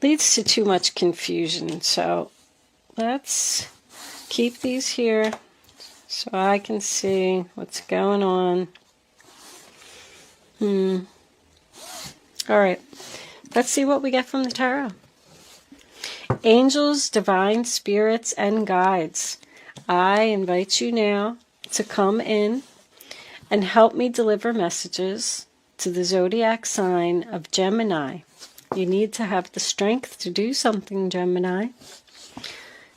leads to too much confusion. So let's keep these here so I can see what's going on. All right, let's see what we get from the tarot. Angels, divine spirits, and guides, I invite you now to come in and help me deliver messages to the zodiac sign of Gemini. You need to have the strength to do something, Gemini.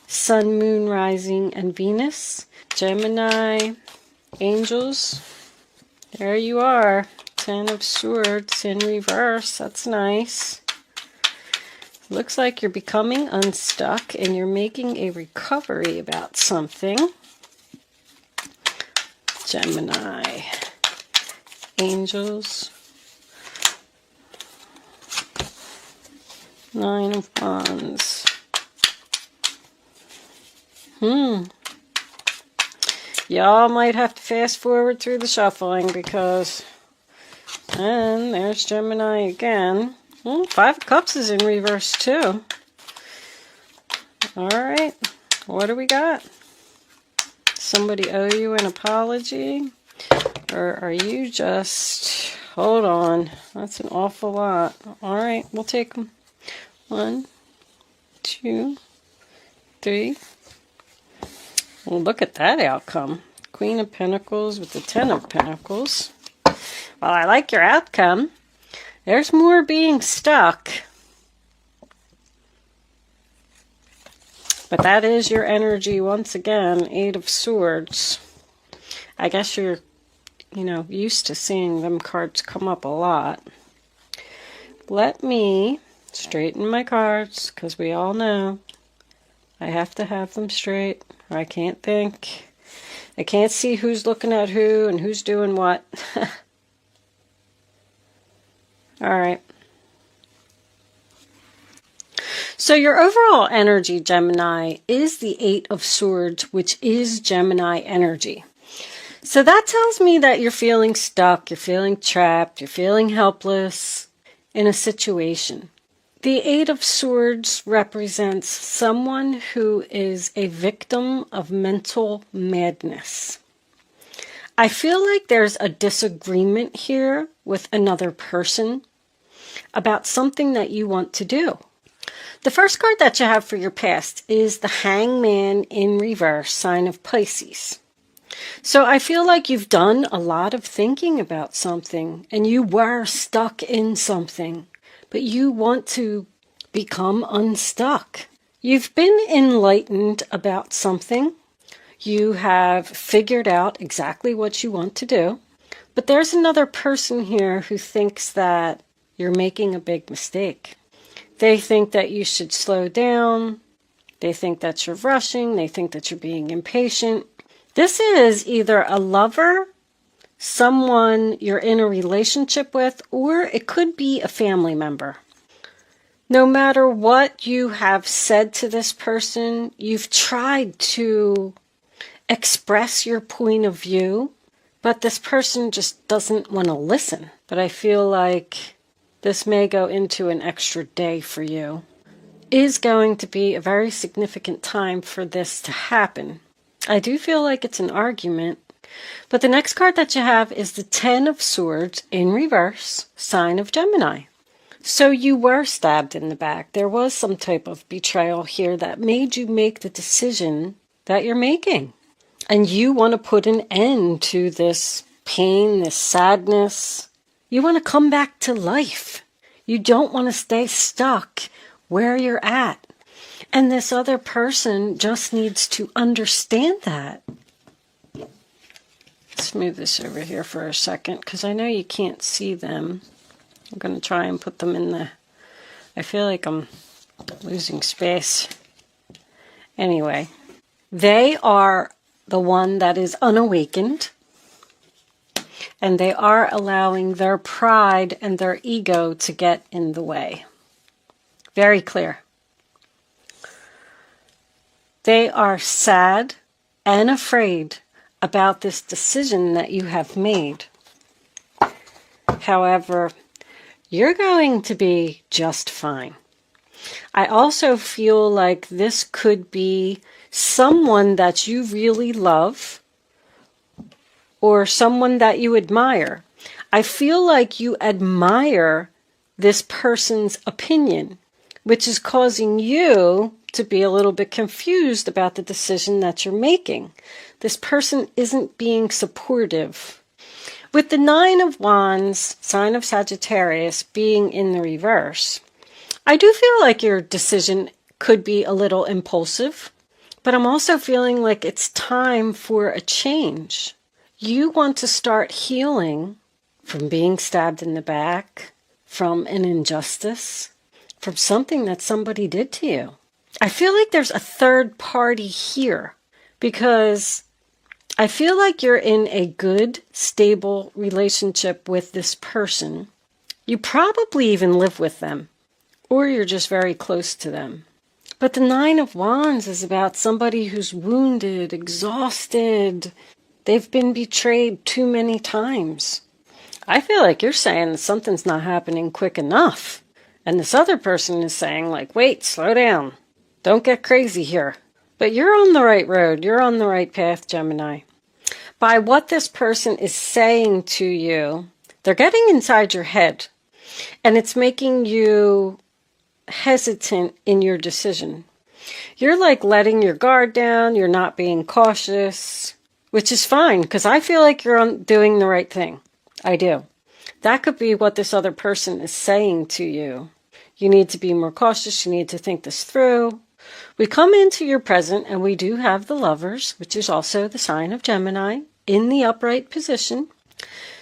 Sun, Moon, Rising, and Venus. Gemini, angels, there you are. 10 of Swords in reverse. That's nice. Looks like you're becoming unstuck and you're making a recovery about something. Gemini, angels, 9 of Wands. Y'all might have to fast forward through the shuffling because, and there's Gemini again. 5 of Cups is in reverse too. All right, what do we got? Somebody owe you an apology? Or are you just, hold on, that's an awful lot. All right, we'll take them. 1, 2, 3. Well, look at that outcome. Queen of Pentacles with the 10 of Pentacles. Well, I like your outcome. There's more being stuck. But that is your energy once again. 8 of Swords. I guess you're, used to seeing them cards come up a lot. Let me straighten my cards, because we all know I have to have them straight, or I can't think. I can't see who's looking at who and who's doing what. All right. So your overall energy, Gemini, is the 8 of Swords, which is Gemini energy. So that tells me that you're feeling stuck, you're feeling trapped, you're feeling helpless in a situation. The 8 of Swords represents someone who is a victim of mental madness. I feel like there's a disagreement here with another person about something that you want to do. The first card that you have for your past is the Hangman in reverse, sign of Pisces. So I feel like you've done a lot of thinking about something and you were stuck in something, but you want to become unstuck. You've been enlightened about something. You have figured out exactly what you want to do, but there's another person here who thinks that you're making a big mistake. They think that you should slow down. They think that you're rushing. They think that you're being impatient. This is either a lover, someone you're in a relationship with, or it could be a family member. No matter what you have said to this person, you've tried to express your point of view, but this person just doesn't want to listen. But I feel like this may go into an extra day for you. It is going to be a very significant time for this to happen. I do feel like it's an argument. But the next card that you have is the 10 of Swords in reverse, sign of Gemini. So you were stabbed in the back. There was some type of betrayal here that made you make the decision that you're making. And you want to put an end to this pain, this sadness. You want to come back to life. You don't want to stay stuck where you're at. And this other person just needs to understand that. Let's move this over here for a second because I know you can't see them. I'm going to try and put them in the... I feel like I'm losing space. Anyway, they are the one that is unawakened. And they are allowing their pride and their ego to get in the way. Very clear. They are sad and afraid about this decision that you have made. However, you're going to be just fine. I also feel like this could be someone that you really love or someone that you admire. I feel like you admire this person's opinion, which is causing you to be a little bit confused about the decision that you're making. This person isn't being supportive. With the Nine of Wands, sign of Sagittarius, being in the reverse, I do feel like your decision could be a little impulsive, but I'm also feeling like it's time for a change. You want to start healing from being stabbed in the back, from an injustice, from something that somebody did to you. I feel like there's a third party here because I feel like you're in a good, stable relationship with this person. You probably even live with them, or you're just very close to them. But the Nine of Wands is about somebody who's wounded, exhausted. They've been betrayed too many times. I feel like you're saying that something's not happening quick enough. And this other person is saying, like, wait, slow down. Don't get crazy here. But you're on the right road. You're on the right path, Gemini. By what this person is saying to you, they're getting inside your head. And it's making you hesitant in your decision. You're like letting your guard down. You're not being cautious, which is fine because I feel like you're doing the right thing. I do. That could be what this other person is saying to you. You need to be more cautious. You need to think this through. We come into your present and we do have the Lovers, which is also the sign of Gemini, in the upright position.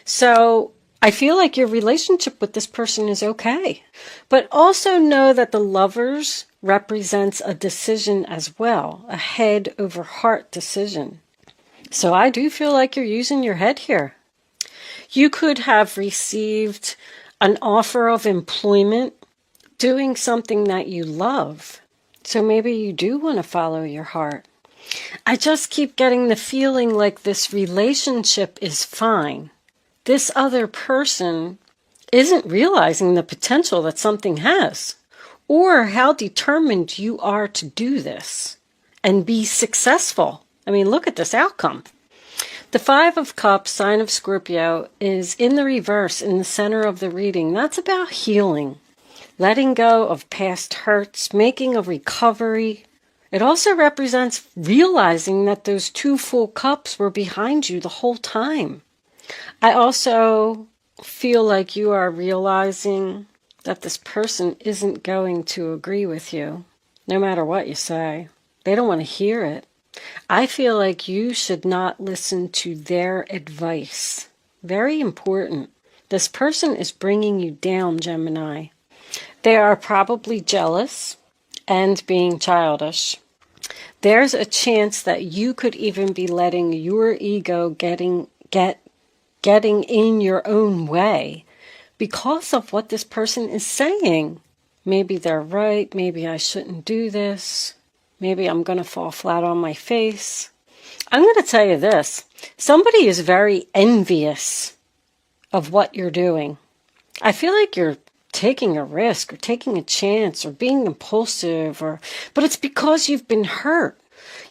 So I feel like your relationship with this person is okay. But also know that the Lovers represents a decision as well, a head over heart decision. So I do feel like you're using your head here. You could have received an offer of employment doing something that you love. So maybe you do want to follow your heart. I just keep getting the feeling like this relationship is fine. This other person isn't realizing the potential that something has, or how determined you are to do this and be successful. I mean, look at this outcome. The Five of Cups, sign of Scorpio, is in the reverse in the center of the reading. That's about healing, letting go of past hurts, making a recovery. It also represents realizing that those two full cups were behind you the whole time. I also feel like you are realizing that this person isn't going to agree with you, no matter what you say. They don't want to hear it. I feel like you should not listen to their advice. Very important. This person is bringing you down, Gemini. They are probably jealous and being childish. There's a chance that you could even be letting your ego getting in your own way because of what this person is saying. Maybe they're right. Maybe I shouldn't do this. Maybe I'm going to fall flat on my face. I'm going to tell you this. Somebody is very envious of what you're doing. I feel like you're taking a risk or taking a chance or being impulsive, but it's because you've been hurt.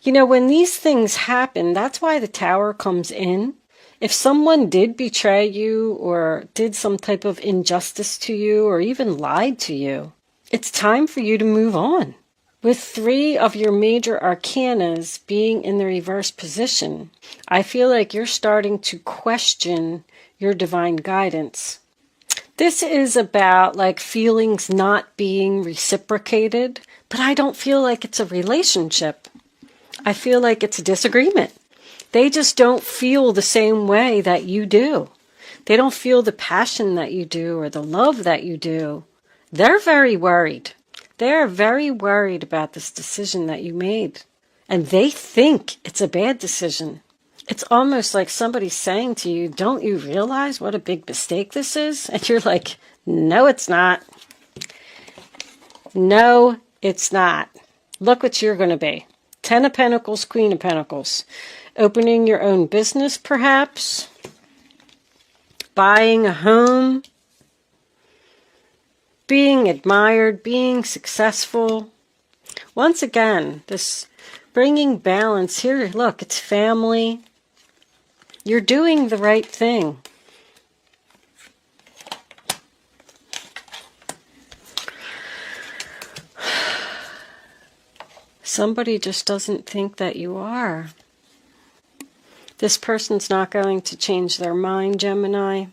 You know, when these things happen, that's why the Tower comes in. If someone did betray you or did some type of injustice to you or even lied to you, it's time for you to move on. With three of your major arcanas being in the reverse position, I feel like you're starting to question your divine guidance. This is about like feelings not being reciprocated, but I don't feel like it's a relationship. I feel like it's a disagreement. They just don't feel the same way that you do. They don't feel the passion that you do or the love that you do. They're very worried. They're very worried about this decision that you made. And they think it's a bad decision. It's almost like somebody saying to you, don't you realize what a big mistake this is? And you're like, no, it's not. No, it's not. Look what you're going to be. 10 of Pentacles, Queen of Pentacles. Opening your own business, perhaps. Buying a home. being admired, being successful. Once again, this bringing balance here. Look, it's family. You're doing the right thing. Somebody just doesn't think that you are. This person's not going to change their mind, Gemini.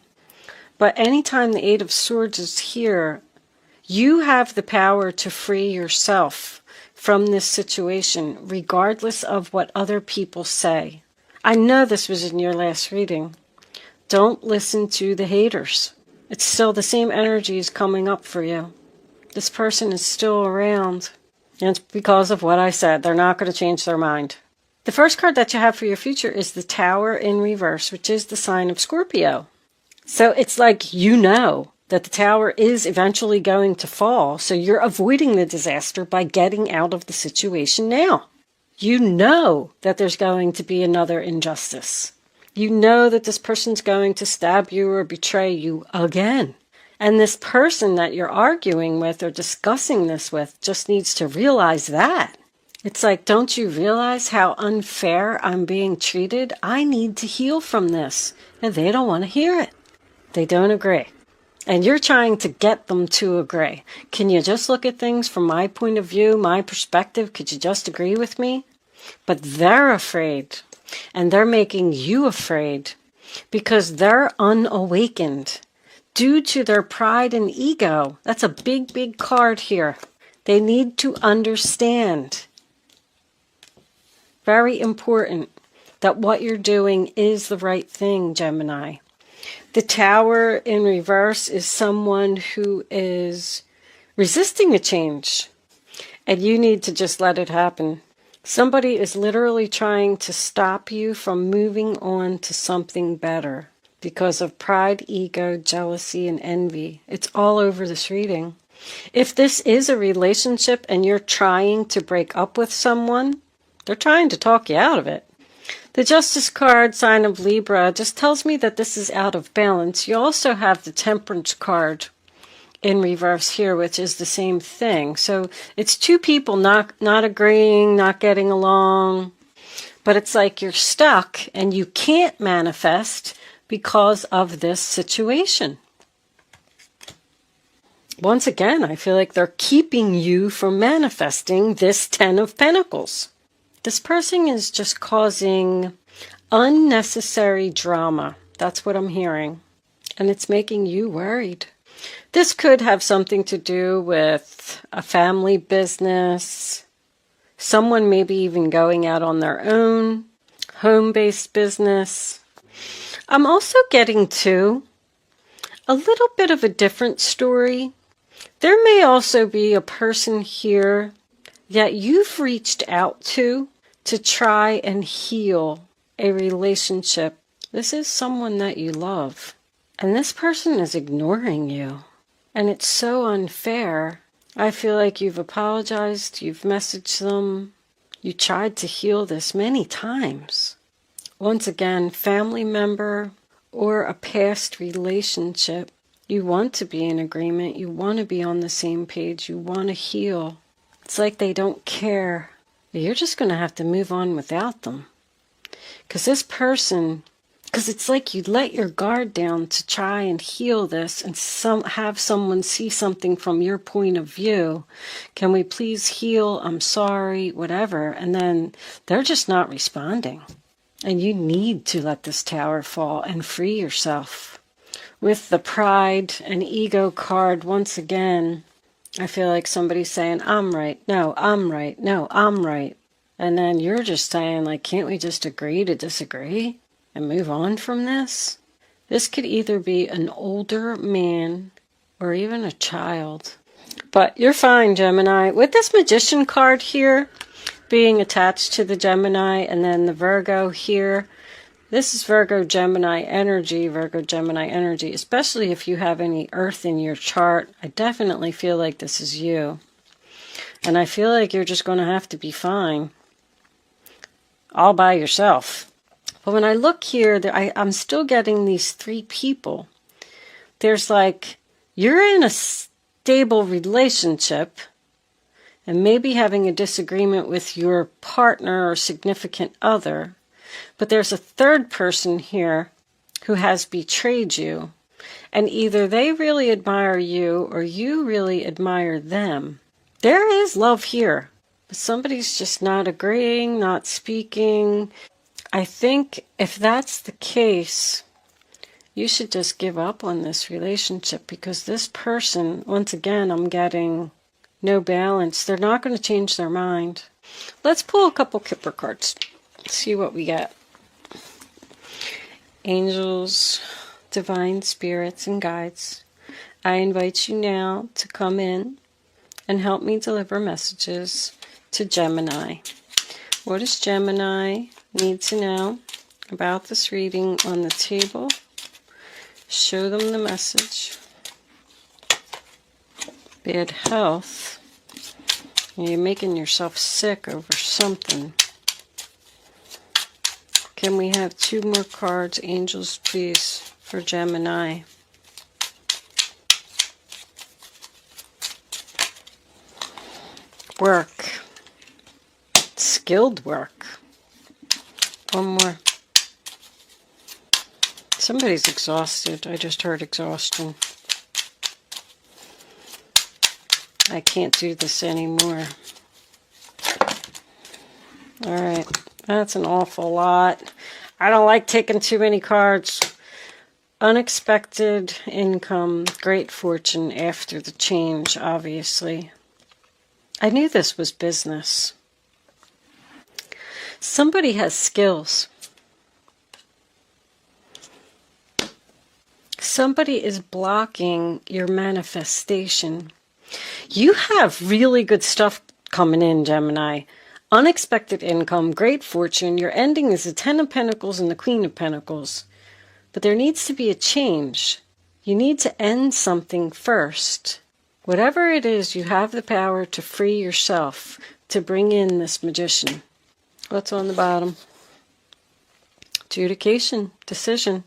But anytime the Eight of Swords is here, you have the power to free yourself from this situation, regardless of what other people say. I know this was in your last reading. Don't listen to the haters. It's still the same energy is coming up for you. This person is still around. And it's because of what I said. They're not going to change their mind. The first card that you have for your future is the Tower in reverse, which is the sign of Scorpio. So it's like you know that the tower is eventually going to fall, so you're avoiding the disaster by getting out of the situation now. You know that there's going to be another injustice. You know that this person's going to stab you or betray you again. And this person that you're arguing with or discussing this with just needs to realize that. It's like, don't you realize how unfair I'm being treated? I need to heal from this. And they don't want to hear it. They don't agree. And you're trying to get them to agree. Can you just look at things from my point of view, my perspective? Could you just agree with me? But they're afraid. And they're making you afraid because they're unawakened due to their pride and ego. That's a big, big card here. They need to understand. Very important that what you're doing is the right thing, Gemini. The Tower in reverse is someone who is resisting a change, and you need to just let it happen. Somebody is literally trying to stop you from moving on to something better because of pride, ego, jealousy, and envy. It's all over this reading. If this is a relationship and you're trying to break up with someone, they're trying to talk you out of it. The Justice card, sign of Libra, just tells me that this is out of balance. You also have the Temperance card in reverse here, which is the same thing. So it's two people not agreeing, not getting along. But it's like you're stuck and you can't manifest because of this situation. Once again, I feel like they're keeping you from manifesting this Ten of Pentacles. This person is just causing unnecessary drama. That's what I'm hearing. And it's making you worried. This could have something to do with a family business, someone maybe even going out on their own, home-based business. I'm also getting to a little bit of a different story. There may also be a person here that you've reached out to try and heal a relationship. This is someone that you love. And this person is ignoring you. And it's so unfair. I feel like you've apologized, you've messaged them, you tried to heal this many times. Once again, family member or a past relationship. You want to be in agreement, you want to be on the same page, you want to heal. It's like they don't care. You're just going to have to move on without them. Because this person, because it's like you let your guard down to try and heal this and have someone see something from your point of view. Can we please heal? I'm sorry, whatever. And then they're just not responding. And you need to let this tower fall and free yourself. With the pride and ego card, once again, I feel like somebody's saying, I'm right, no, I'm right, no, I'm right. And then you're just saying, like, can't we just agree to disagree and move on from this? This could either be an older man or even a child. But you're fine, Gemini. With this Magician card here being attached to the Gemini and then the Virgo here, this is Virgo Gemini energy, especially if you have any Earth in your chart. I definitely feel like this is you. And I feel like you're just going to have to be fine all by yourself. But when I look here, I'm still getting these three people. There's like, you're in stable relationship and maybe having a disagreement with your partner or significant other, but there's a third person here who has betrayed you, and either they really admire you or you really admire them. There is love here, but somebody's just not agreeing, not speaking. I think if that's the case, you should just give up on this relationship, because this person, once again, I'm getting no balance. They're not going to change their mind. Let's pull a couple Kipper cards. See what we get. Angels, divine spirits, and guides, I invite you now to come in and help me deliver messages to Gemini. What does Gemini need to know about this reading on the table? Show them the message. Bad health. You're making yourself sick over something. Can we have 2 more cards, angels, please, for Gemini? Work. Skilled work. One more. Somebody's exhausted. I just heard exhaustion. I can't do this anymore. All right. That's an awful lot. I don't like taking too many cards. Unexpected income, great fortune after the change, obviously. I knew this was business. Somebody has skills. Somebody is blocking your manifestation. You have really good stuff coming in, Gemini. Unexpected income, great fortune. Your ending is the 10 of Pentacles and the Queen of Pentacles. But there needs to be a change. You need to end something first. Whatever it is, you have the power to free yourself, to bring in this Magician. What's on the bottom? Adjudication, decision.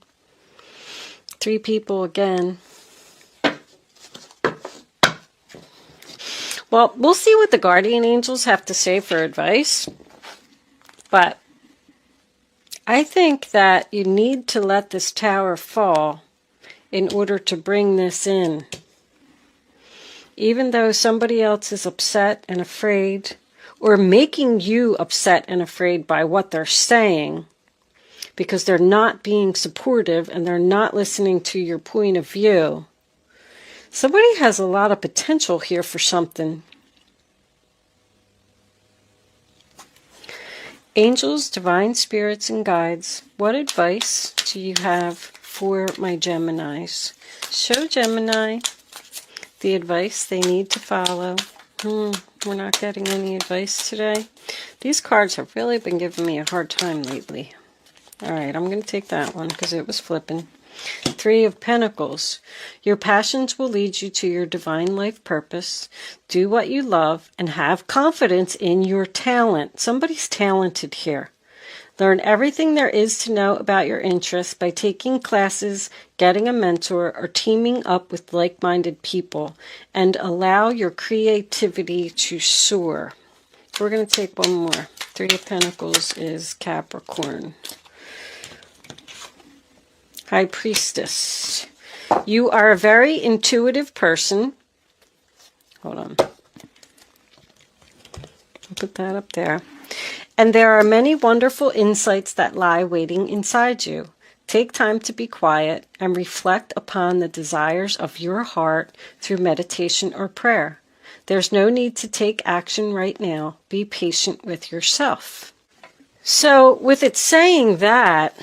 3 people again. Well, we'll see what the guardian angels have to say for advice. But I think that you need to let this tower fall in order to bring this in. Even though somebody else is upset and afraid, or making you upset and afraid by what they're saying, because they're not being supportive and they're not listening to your point of view. Somebody has a lot of potential here for something. Angels, divine spirits, and guides, what advice do you have for my Geminis? Show Gemini the advice they need to follow. We're not getting any advice today. These cards have really been giving me a hard time lately. All right, I'm going to take that one because it was flipping. 3 of Pentacles. Your passions will lead you to your divine life purpose. Do what you love and have confidence in your talent. Somebody's talented here. Learn everything there is to know about your interests by taking classes, getting a mentor, or teaming up with like-minded people, and allow your creativity to soar. We're going to take one more. 3 of Pentacles is Capricorn. High Priestess. You are a very intuitive person. Hold on. I'll put that up there. And there are many wonderful insights that lie waiting inside you. Take time to be quiet and reflect upon the desires of your heart through meditation or prayer. There's no need to take action right now. Be patient with yourself. So with it saying that,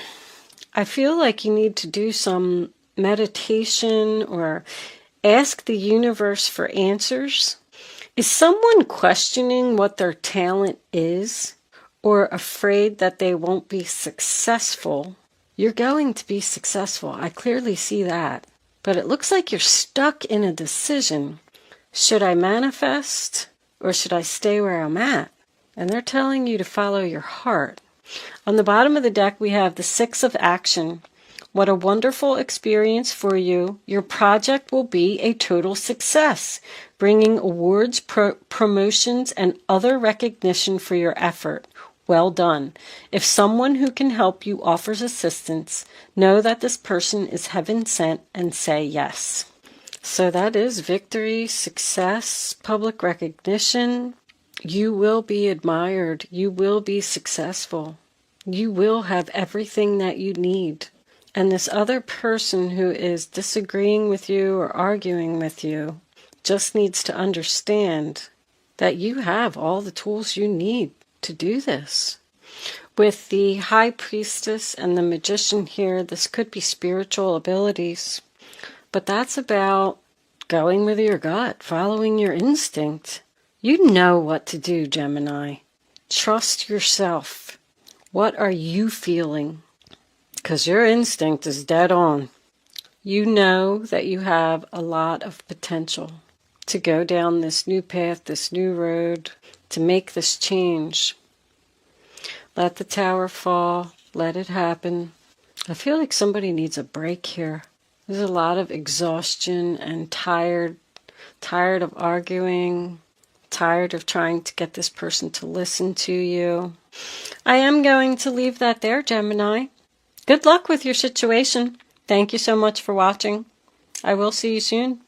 I feel like you need to do some meditation or ask the universe for answers. Is someone questioning what their talent is or afraid that they won't be successful? You're going to be successful. I clearly see that. But it looks like you're stuck in a decision. Should I manifest or should I stay where I'm at? And they're telling you to follow your heart. On the bottom of the deck, we have the 6 of Action. What a wonderful experience for you. Your project will be a total success, bringing awards, promotions, and other recognition for your effort. Well done. If someone who can help you offers assistance, know that this person is heaven sent and say yes. So that is victory, success, public recognition. You will be admired. You will be successful. You will have everything that you need. And this other person who is disagreeing with you or arguing with you just needs to understand that you have all the tools you need to do this. With the High Priestess and the Magician here, this could be spiritual abilities. But that's about going with your gut, following your instinct. You know what to do, Gemini. Trust yourself. What are you feeling? Because your instinct is dead on. You know that you have a lot of potential to go down this new path, this new road, to make this change. Let the tower fall. Let it happen. I feel like somebody needs a break here. There's a lot of exhaustion and tired of arguing, tired of trying to get this person to listen to you. I am going to leave that there, Gemini. Good luck with your situation. Thank you so much for watching. I will see you soon.